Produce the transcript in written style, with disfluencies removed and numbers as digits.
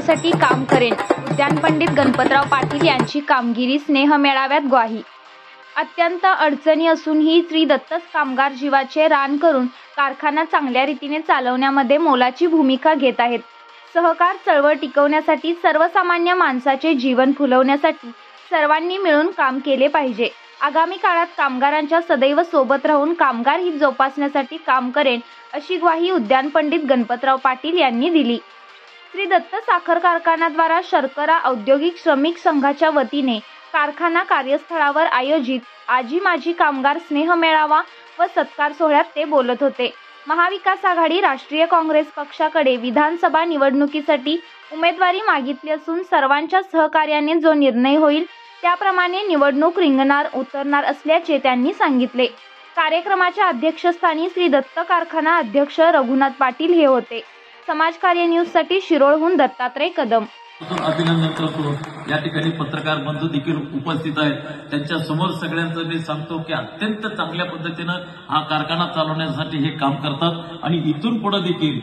टिकवण्यासाठी काम करेन. उद्यान पंडित गणपतराव पाटील यांची कामगिरी स्नेह मेळाव्यात ग्वाही. अत्यंत अडचणी असूनही श्री दत्तच कामगार जीवाचे रान करून कारखाना चांगल्या रीतीने चालवण्यामध्ये मोलाची भूमिका घेत आहेत. सहकार चळवळ टिकवण्यासाठी, सर्वसामान्य माणसाचे जीवन फुलवण्यासाठी सर्वांनी मिळून काम केले पाहिजे. आगामी काळात कामगारांच्या सदैव सोबत राहून कामगार हित जोपासण्यासाठी काम करेन, अशी ग्वाही उद्यान पंडित गणपतराव पाटील यांनी दिली. श्री दत्त साखर कारखान्याद्वारा शर्करा औद्योगिक श्रमिक संघाच्या वतीने कारखाना कार्यस्थळावर आयोजित आजी माजी कामगार स्नेह मेळावा व सत्कार सोहळ्यात ते बोलत होते. महाविकास आघाडी राष्ट्रीय काँग्रेस पक्षाकडे विधानसभा निवडणुकीसाठी उमेदवारी मागितली असून सर्वांच्या सहकार्याने जो निर्णय होईल त्याप्रमाणे निवडणूक रिंगणात उतरणार असल्याचे त्यांनी सांगितले. कार्यक्रमाच्या अध्यक्षस्थानी श्री दत्त कारखाना अध्यक्ष रघुनाथ पाटील हे होते. समाजकार्य न्यूजसाठी शिरोळहून दत्तात्रय कदम. अभिनंदन करतो. या ठिकाणी पत्रकार बंधू देखील उपस्थित आहेत. त्यांच्या समोर सगळ्यांचं मी सांगतो की अत्यंत चांगल्या पद्धतीनं हा कारखाना चालवण्यासाठी हे काम करतात आणि इथून पुढे देखील